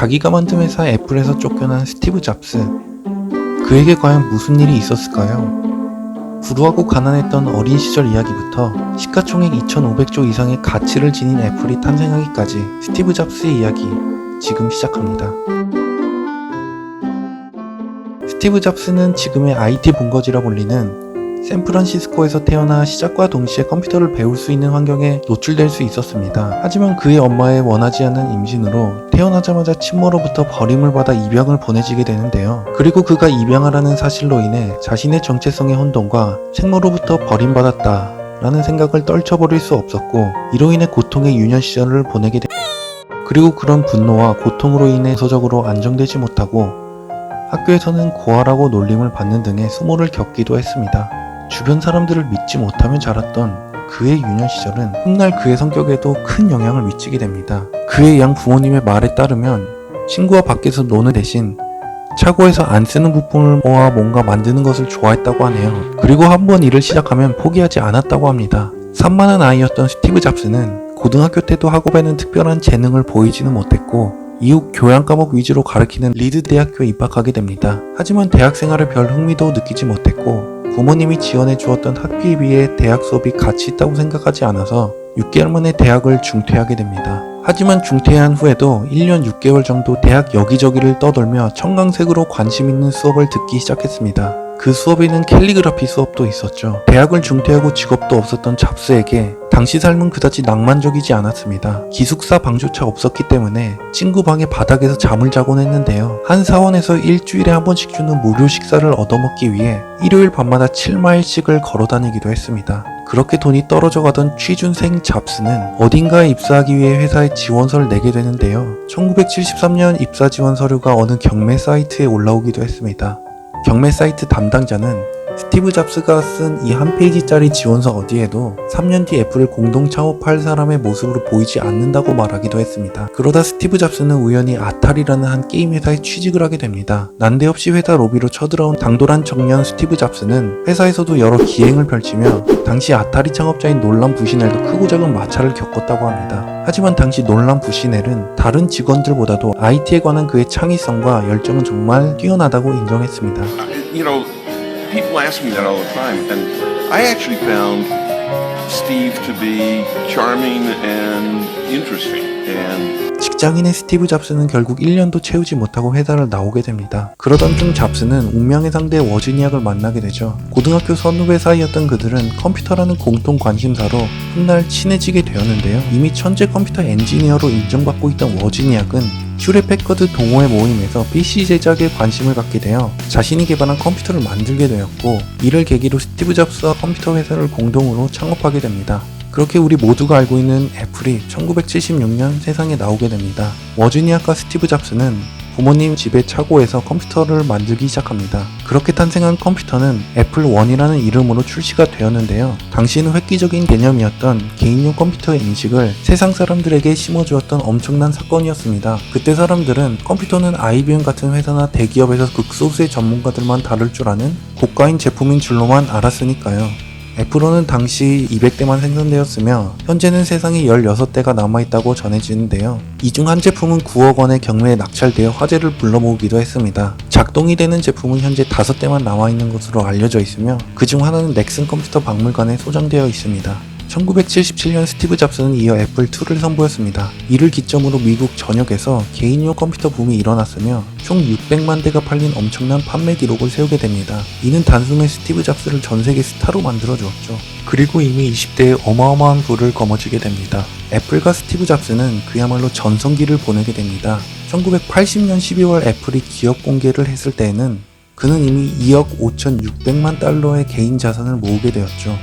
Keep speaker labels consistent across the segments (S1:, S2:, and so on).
S1: 자기가 만든 회사 애플에서 쫓겨난 스티브 잡스. 그에게 과연 무슨 일이 있었을까요? 불우하고 가난했던 어린 시절 이야기부터 시가총액 2,500조 이상의 가치를 지닌 애플이 탄생하기까지 스티브 잡스의 이야기 지금 시작합니다. 스티브 잡스는 지금의 IT 본거지라 불리는 샌프란시스코에서 태어나 시작과 동시에 컴퓨터를 배울 수 있는 환경에 노출될 수 있었습니다. 하지만 그의 엄마의 원하지 않는 임신으로 태어나자마자 친모로부터 버림을 받아 입양을 보내지게 되는데요. 그리고 그가 입양을 하는 사실로 인해 자신의 정체성의 혼돈과 생모로부터 버림받았다 라는 생각을 떨쳐버릴 수 없었고, 이로 인해 고통의 유년 시절을 보내게 됩니다. 그리고 그런 분노와 고통으로 인해 정서적으로 안정되지 못하고 학교에서는 고아라고 놀림을 받는 등의 수모를 겪기도 했습니다. 주변 사람들을 믿지 못하며 자랐던 그의 유년 시절은 훗날 그의 성격에도 큰 영향을 미치게 됩니다. 그의 양 부모님의 말에 따르면 친구와 밖에서 노는 대신 차고에서 안 쓰는 부품을 모아 뭔가 만드는 것을 좋아했다고 하네요. 그리고 한번 일을 시작하면 포기하지 않았다고 합니다. 산만한 아이였던 스티브 잡스는 고등학교 때도 학업에는 특별한 재능을 보이지는 못했고 이후 교양 과목 위주로 가르치는 리드 대학교에 입학하게 됩니다. 하지만 대학 생활에 별 흥미도 느끼지 못했고 부모님이 지원해 주었던 학비에 비해 대학 수업이 가치 있다고 생각하지 않아서 6개월 만에 대학을 중퇴하게 됩니다. 하지만 중퇴한 후에도 1년 6개월 정도 대학 여기저기를 떠돌며 청강색으로 관심 있는 수업을 듣기 시작했습니다. 그 수업에는 캘리그라피 수업도 있었죠. 대학을 중퇴하고 직업도 없었던 잡스에게 당시 삶은 그다지 낭만적이지 않았습니다. 기숙사 방조차 없었기 때문에 친구 방의 바닥에서 잠을 자곤 했는데요. 한 사원에서 일주일에 한 번씩 주는 무료 식사를 얻어먹기 위해 일요일 밤마다 7마일씩을 걸어 다니기도 했습니다. 그렇게 돈이 떨어져 가던 취준생 잡스는 어딘가에 입사하기 위해 회사에 지원서를 내게 되는데요. 1973년 입사 지원 서류가 어느 경매 사이트에 올라오기도 했습니다. 경매 사이트 담당자는 스티브 잡스가 쓴 이 한 페이지짜리 지원서 어디에도 3년 뒤 애플을 공동 창업할 사람의 모습으로 보이지 않는다고 말하기도 했습니다. 그러다 스티브 잡스는 우연히 아타리라는 한 게임 회사에 취직을 하게 됩니다. 난데없이 회사 로비로 쳐들어온 당돌한 청년 스티브 잡스는 회사에서도 여러 기행을 펼치며 당시 아타리 창업자인 놀란 부시넬도 크고 작은 마찰을 겪었다고 합니다. 하지만 당시 놀란 부시넬은 다른 직원들보다도 IT에 관한 그의 창의성과 열정은 정말 뛰어나다고 인정했습니다.
S2: People ask me that all the time, and I actually found Steve to be charming and interesting.
S1: 직장인의 스티브 잡스는 결국 1년도 채우지 못하고 회사를 나오게 됩니다. 그러던 중 잡스는 운명의 상대 워지니악을 만나게 되죠. 고등학교 선후배 사이였던 그들은 컴퓨터라는 공통 관심사로 훗날 친해지게 되었는데요. 이미 천재 컴퓨터 엔지니어로 인정받고 있던 워지니악은 슈레패커드 동호회 모임에서 PC 제작에 관심을 갖게 되어 자신이 개발한 컴퓨터를 만들게 되었고, 이를 계기로 스티브 잡스와 컴퓨터 회사를 공동으로 창업하게 됩니다. 그렇게 우리 모두가 알고 있는 애플이 1976년 세상에 나오게 됩니다. 워지니악과 스티브 잡스는 부모님 집의 차고에서 컴퓨터를 만들기 시작합니다. 그렇게 탄생한 컴퓨터는 애플1이라는 이름으로 출시가 되었는데요. 당시에는 획기적인 개념이었던 개인용 컴퓨터의 인식을 세상 사람들에게 심어주었던 엄청난 사건이었습니다. 그때 사람들은 컴퓨터는 IBM 같은 회사나 대기업에서 극소수의 전문가들만 다룰 줄 아는 고가인 제품인 줄로만 알았으니까요. 애플1은 당시 200대만 생산되었으며 현재는 세상에 16대가 남아있다고 전해지는데요. 이 중 한 제품은 9억 원의 경매에 낙찰되어 화제를 불러모으기도 했습니다. 작동이 되는 제품은 현재 5대만 남아있는 것으로 알려져 있으며 그 중 하나는 넥슨 컴퓨터 박물관에 소장되어 있습니다. 1977년 스티브 잡스는 이어 애플2를 선보였습니다. 이를 기점으로 미국 전역에서 개인용 컴퓨터 붐이 일어났으며 총 600만 대가 팔린 엄청난 판매 기록을 세우게 됩니다. 이는 단숨에 스티브 잡스를 전세계 스타로 만들어주었죠. 그리고 이미 20대에 어마어마한 부를 거머쥐게 됩니다. 애플과 스티브 잡스는 그야말로 전성기를 보내게 됩니다. 1980년 12월 애플이 기업 공개를 했을 때에는 그는 이미 2억 5,600만 달러의 개인 자산을 모으게 되었죠.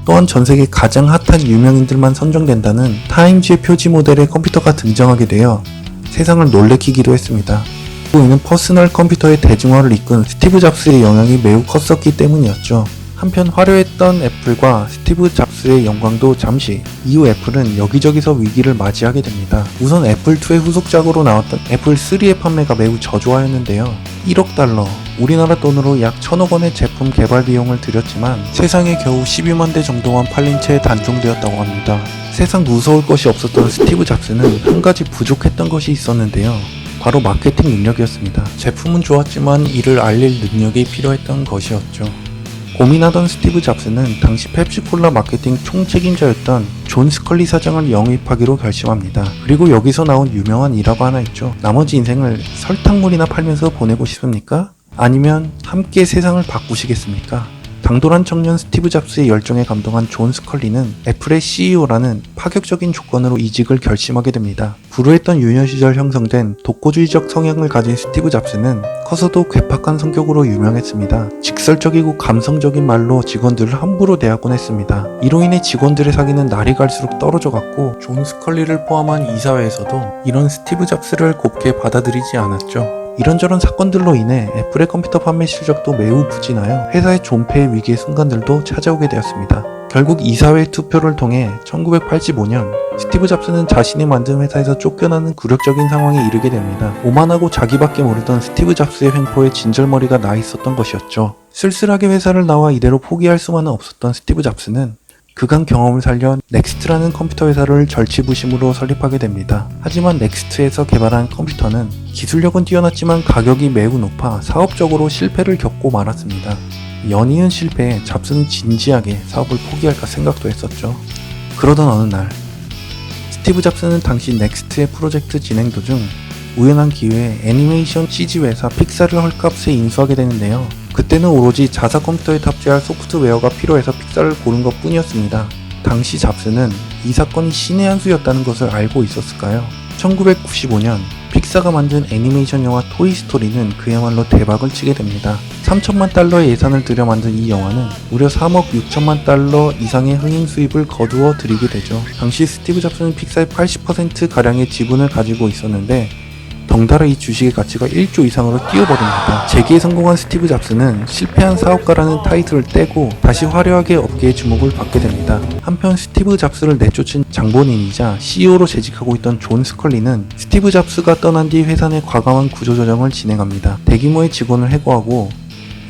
S1: 또한 전세계 가장 핫한 유명인들만 선정된다는 타임즈의 표지 모델의 컴퓨터가 등장하게 되어 세상을 놀래키기도 했습니다. 그리고 이는 퍼스널 컴퓨터의 대중화를 이끈 스티브 잡스의 영향이 매우 컸었기 때문이었죠. 한편 화려했던 애플과 스티브 잡스의 영광도 잠시, 이후 애플은 여기저기서 위기를 맞이하게 됩니다. 우선 애플2의 후속작으로 나왔던 애플3의 판매가 매우 저조하였는데요. 1억 달러, 우리나라 돈으로 약 1,000억 원의 제품 개발 비용을 들였지만 세상에 겨우 12만 대 정도만 팔린 채 단종되었다고 합니다. 세상 무서울 것이 없었던 스티브 잡스는 한 가지 부족했던 것이 있었는데요. 바로 마케팅 능력이었습니다. 제품은 좋았지만 이를 알릴 능력이 필요했던 것이었죠. 고민하던 스티브 잡스는 당시 펩시콜라 마케팅 총책임자였던 존 스컬리 사장을 영입하기로 결심합니다. 그리고 여기서 나온 유명한 일화가 하나 있죠. 나머지 인생을 설탕물이나 팔면서 보내고 싶습니까? 아니면 함께 세상을 바꾸시겠습니까? 당돌한 청년 스티브 잡스의 열정에 감동한 존 스컬리는 애플의 CEO라는 파격적인 조건으로 이직을 결심하게 됩니다. 불우했던 유년 시절 형성된 독고주의적 성향을 가진 스티브 잡스는 커서도 괴팍한 성격으로 유명했습니다. 직설적이고 감성적인 말로 직원들을 함부로 대하곤 했습니다. 이로 인해 직원들의 사기는 날이 갈수록 떨어져갔고 존 스컬리를 포함한 이사회에서도 이런 스티브 잡스를 곱게 받아들이지 않았죠. 이런저런 사건들로 인해 애플의 컴퓨터 판매 실적도 매우 부진하여 회사의 존폐의 위기의 순간들도 찾아오게 되었습니다. 결국 이사회 투표를 통해 1985년 스티브 잡스는 자신이 만든 회사에서 쫓겨나는 굴욕적인 상황에 이르게 됩니다. 오만하고 자기밖에 모르던 스티브 잡스의 횡포에 진절머리가 나 있었던 것이었죠. 쓸쓸하게 회사를 나와 이대로 포기할 수만은 없었던 스티브 잡스는 그간 경험을 살려 넥스트라는 컴퓨터 회사를 절치부심으로 설립하게 됩니다. 하지만 넥스트에서 개발한 컴퓨터는 기술력은 뛰어났지만 가격이 매우 높아 사업적으로 실패를 겪고 말았습니다. 연이은 실패에 잡스는 진지하게 사업을 포기할까 생각도 했었죠. 그러던 어느 날 스티브 잡스는 당시 넥스트의 프로젝트 진행 도중 우연한 기회에 애니메이션 CG 회사 픽사를 헐값에 인수하게 되는데요. 그때는 오로지 자사 컴퓨터에 탑재할 소프트웨어가 필요해서 픽사를 고른 것 뿐이었습니다. 당시 잡스는 이 사건이 신의 한 수였다는 것을 알고 있었을까요? 1995년 픽사가 만든 애니메이션 영화 토이스토리는 그야말로 대박을 치게 됩니다. 3천만 달러의 예산을 들여 만든 이 영화는 무려 3억 6천만 달러 이상의 흥행 수입을 거두어 들이게 되죠. 당시 스티브 잡스는 픽사의 80%가량의 지분을 가지고 있었는데 덩달아 이 주식의 가치가 1조 이상으로 뛰어버립니다. 재기에 성공한 스티브 잡스는 실패한 사업가라는 타이틀을 떼고 다시 화려하게 업계의 주목을 받게 됩니다. 한편 스티브 잡스를 내쫓은 장본인이자 CEO로 재직하고 있던 존 스컬리는 스티브 잡스가 떠난 뒤 회사 내 과감한 구조조정을 진행합니다. 대규모의 직원을 해고하고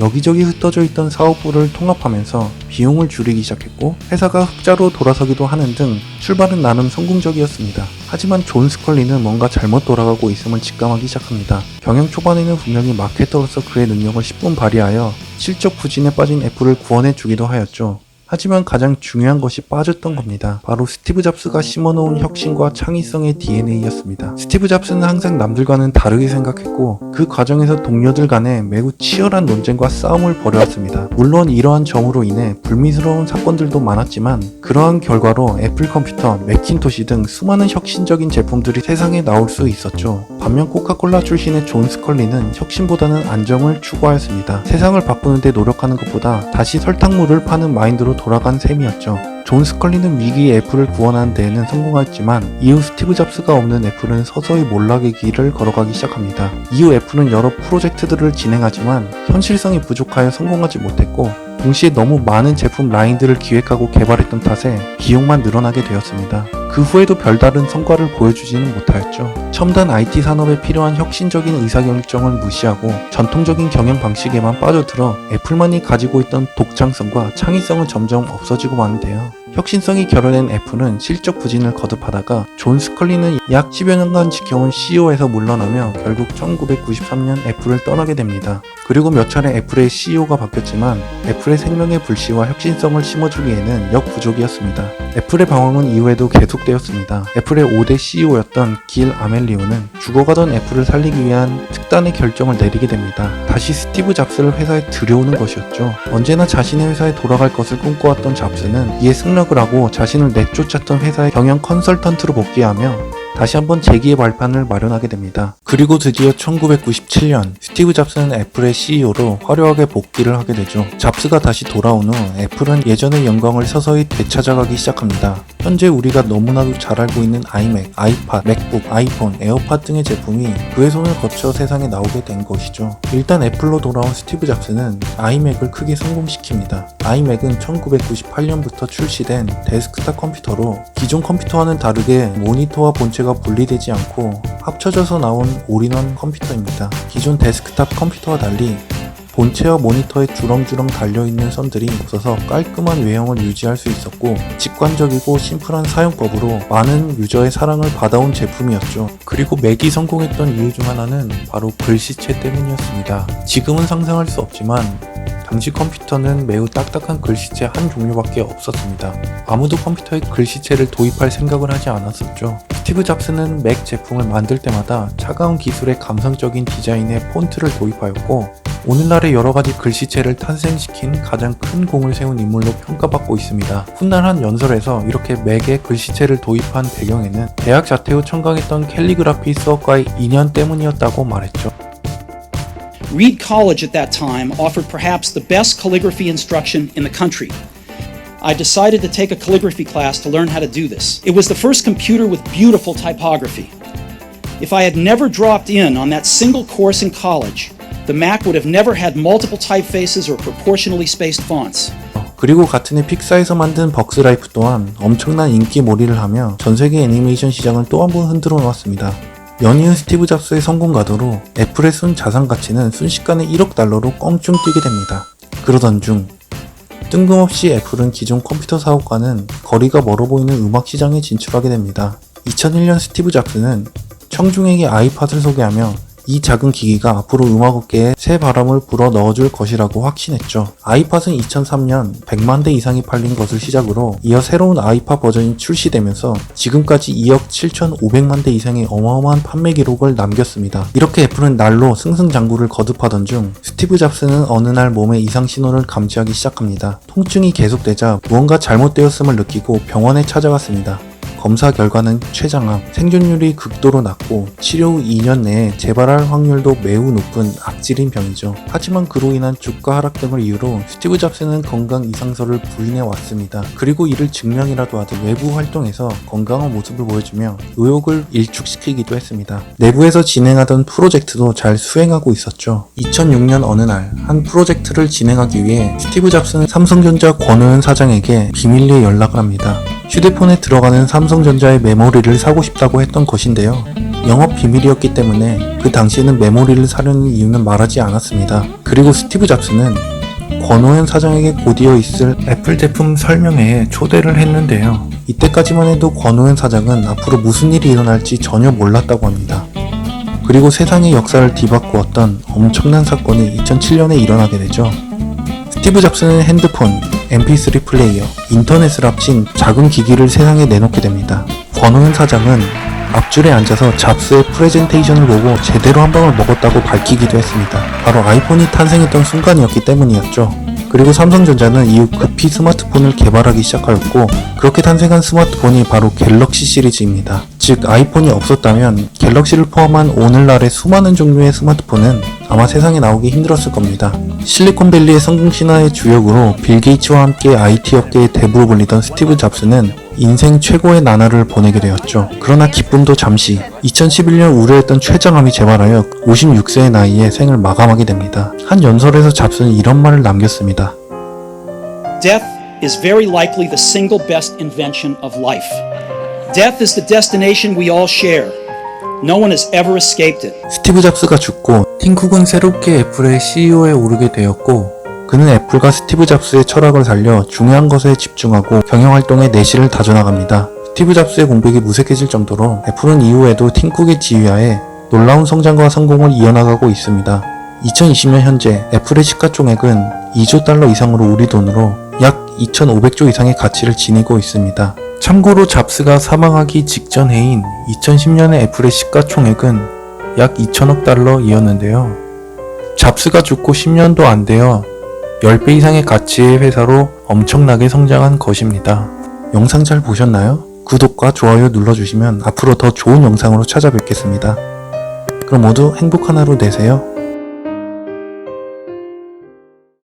S1: 여기저기 흩어져 있던 사업부를 통합하면서 비용을 줄이기 시작했고 회사가 흑자로 돌아서기도 하는 등 출발은 나름 성공적이었습니다. 하지만 존 스컬리는 뭔가 잘못 돌아가고 있음을 직감하기 시작합니다. 경영 초반에는 분명히 마케터로서 그의 능력을 10분 발휘하여 실적 부진에 빠진 애플을 구원해 주기도 하였죠. 하지만 가장 중요한 것이 빠졌던 겁니다. 바로 스티브 잡스가 심어놓은 혁신과 창의성의 DNA였습니다. 스티브 잡스는 항상 남들과는 다르게 생각했고 그 과정에서 동료들 간에 매우 치열한 논쟁과 싸움을 벌여왔습니다. 물론 이러한 점으로 인해 불미스러운 사건들도 많았지만 그러한 결과로 애플 컴퓨터, 매킨토시 등 수많은 혁신적인 제품들이 세상에 나올 수 있었죠. 반면 코카콜라 출신의 존 스컬리는 혁신보다는 안정을 추구하였습니다. 세상을 바꾸는데 노력하는 것보다 다시 설탕물을 파는 마인드로 돌아간 셈이었죠. 존 스컬리는 위기의 애플을 구원하는 데에는 성공하였지만 이후 스티브 잡스가 없는 애플은 서서히 몰락의 길을 걸어가기 시작합니다. 이후 애플은 여러 프로젝트들을 진행하지만 현실성이 부족하여 성공하지 못했고 동시에 너무 많은 제품 라인들을 기획하고 개발했던 탓에 비용만 늘어나게 되었습니다. 그 후에도 별다른 성과를 보여주지는 못하였죠. 첨단 IT 산업에 필요한 혁신적인 의사결정을 무시하고 전통적인 경영 방식에만 빠져들어 애플만이 가지고 있던 독창성과 창의성은 점점 없어지고 마는데요. 혁신성이 결여된 애플은 실적 부진을 거듭하다가 존 스컬리는 약 10여 년간 지켜온 CEO에서 물러나며 결국 1993년 애플을 떠나게 됩니다. 그리고 몇 차례 애플의 CEO가 바뀌었지만 애플의 생명의 불씨와 혁신성을 심어주기에는 역부족이었습니다. 애플의 방황은 이후에도 계속되었습니다. 애플의 5대 CEO였던 길 아멜리오는 죽어가던 애플을 살리기 위한 특단의 결정을 내리게 됩니다. 다시 스티브 잡스를 회사에 들여오는 것이었죠. 언제나 자신의 회사에 돌아갈 것을 꿈꿔왔던 잡스는 이에 승낙을 하고 자신을 내쫓았던 회사의 경영 컨설턴트로 복귀하며 다시 한번 재기의 발판을 마련하게 됩니다. 그리고 드디어 1997년 스티브 잡스는 애플의 CEO로 화려하게 복귀를 하게 되죠. 잡스가 다시 돌아온 후 애플은 예전의 영광을 서서히 되찾아가기 시작합니다. 현재 우리가 너무나도 잘 알고 있는 아이맥, 아이팟, 맥북, 아이폰, 에어팟 등의 제품이 그의 손을 거쳐 세상에 나오게 된 것이죠. 일단 애플로 돌아온 스티브 잡스는 아이맥을 크게 성공시킵니다. 아이맥은 1998년부터 출시된 데스크탑 컴퓨터로 기존 컴퓨터와는 다르게 모니터와 본체가 자체가 분리되지 않고 합쳐져서 나온 올인원 컴퓨터입니다. 기존 데스크탑 컴퓨터와 달리 본체와 모니터에 주렁주렁 달려있는 선들이 없어서 깔끔한 외형을 유지할 수 있었고 직관적이고 심플한 사용법으로 많은 유저의 사랑을 받아온 제품이었죠. 그리고 맥이 성공했던 이유 중 하나는 바로 글씨체 때문이었습니다. 지금은 상상할 수 없지만 당시 컴퓨터는 매우 딱딱한 글씨체 한 종류밖에 없었습니다. 아무도 컴퓨터에 글씨체를 도입할 생각을 하지 않았었죠. 스티브 잡스는 맥 제품을 만들 때마다 차가운 기술의 감성적인 디자인의 폰트를 도입하였고 오늘날의 여러가지 글씨체를 탄생시킨 가장 큰 공을 세운 인물로 평가받고 있습니다. 훗날 연설에서 이렇게 맥에 글씨체를 도입한 배경에는 대학 자퇴 후 청강했던 캘리그라피 수업과의 인연 때문이었다고 말했죠.
S3: Reed College at that time offered perhaps the best calligraphy instruction in the country. I decided to take a calligraphy class to learn how to do this. It was the first computer with beautiful typography. If I had never dropped in on that single course in college, the Mac would have never had multiple typefaces or proportionally spaced fonts.
S1: 그리고 같은 해 픽사에서 만든 벅스라이프 또한 엄청난 인기몰이를 하며 전세계 애니메이션 시장을 또 한 번 흔들어 놓았습니다. 연이은 스티브 잡스의 성공 가도로 애플의 순 자산 가치는 순식간에 1억 달러로 껑충 뛰게 됩니다. 그러던 중 뜬금없이 애플은 기존 컴퓨터 사업과는 거리가 멀어 보이는 음악 시장에 진출하게 됩니다. 2001년 스티브 잡스는 청중에게 아이팟을 소개하며 이 작은 기기가 앞으로 음악업계에 새 바람을 불어 넣어줄 것이라고 확신했죠. 아이팟은 2003년 100만 대 이상이 팔린 것을 시작으로 이어 새로운 아이팟 버전이 출시되면서 지금까지 2억 7,500만 대 이상의 어마어마한 판매 기록을 남겼습니다. 이렇게 애플은 날로 승승장구를 거듭하던 중 스티브 잡스는 어느 날 몸에 이상 신호를 감지하기 시작합니다. 통증이 계속되자 무언가 잘못되었음을 느끼고 병원에 찾아갔습니다. 검사 결과는 췌장암, 생존율이 극도로 낮고 치료 후 2년 내에 재발할 확률도 매우 높은 악질인 병이죠. 하지만 그로 인한 주가 하락 등을 이유로 스티브 잡스는 건강 이상설을 부인해 왔습니다. 그리고 이를 증명이라도 하듯 외부 활동에서 건강한 모습을 보여주며 의욕을 일축시키기도 했습니다. 내부에서 진행하던 프로젝트도 잘 수행하고 있었죠. 2006년 어느 날 한 프로젝트를 진행하기 위해 스티브 잡스는 삼성전자 권오현 사장에게 비밀리에 연락을 합니다. 휴대폰에 들어가는 삼성전자의 메모리를 사고 싶다고 했던 것인데요. 영업 비밀이었기 때문에 그 당시에는 메모리를 사려는 이유는 말하지 않았습니다. 그리고 스티브 잡스는 권오현 사장에게 곧이어 있을 애플 제품 설명회에 초대를 했는데요. 이때까지만 해도 권오현 사장은 앞으로 무슨 일이 일어날지 전혀 몰랐다고 합니다. 그리고 세상의 역사를 뒤바꾸었던 엄청난 사건이 2007년에 일어나게 되죠. 스티브 잡스는 핸드폰, mp3 플레이어, 인터넷을 합친 작은 기기를 세상에 내놓게 됩니다. 권오현 사장은 앞줄에 앉아서 잡스의 프레젠테이션을 보고 제대로 한 방을 먹었다고 밝히기도 했습니다. 바로 아이폰이 탄생했던 순간이었기 때문이었죠. 그리고 삼성전자는 이후 급히 스마트폰을 개발하기 시작하였고 그렇게 탄생한 스마트폰이 바로 갤럭시 시리즈입니다. 즉 아이폰이 없었다면 갤럭시를 포함한 오늘날의 수많은 종류의 스마트폰은 아마 세상에 나오기 힘들었을 겁니다. 실리콘밸리의 성공 신화의 주역으로 빌 게이츠와 함께 IT 업계의 대부로 불리던 스티브 잡스는 인생 최고의 나날을 보내게 되었죠. 그러나 기쁨도 잠시 2011년 우려했던 췌장암이 재발하여 56세의 나이에 생을 마감하게 됩니다. 한 연설에서 잡스는 이런 말을 남겼습니다.
S3: Death is very likely the single best invention of life. Death is the destination we all share. No one has ever escaped it.
S1: 스티브 잡스가 죽고 팀 쿡은 새롭게 애플의 CEO에 오르게 되었고 그는 애플과 스티브 잡스의 철학을 살려 중요한 것에 집중하고 경영활동에 내실을 다져나갑니다. 스티브 잡스의 공백이 무색해질 정도로 애플은 이후에도 팀 쿡의 지휘하에 놀라운 성장과 성공을 이어나가고 있습니다. 2020년 현재 애플의 시가총액은 2조 달러 이상으로 우리 돈으로 약 2,500조 이상의 가치를 지니고 있습니다. 참고로 잡스가 사망하기 직전 해인 2010년의 애플의 시가총액은 약 2천억 달러이었는데요. 잡스가 죽고 10년도 안 되어 10배 이상의 가치의 회사로 엄청나게 성장한 것입니다. 영상 잘 보셨나요? 구독과 좋아요 눌러주시면 앞으로 더 좋은 영상으로 찾아뵙겠습니다. 그럼 모두 행복한 하루 되세요.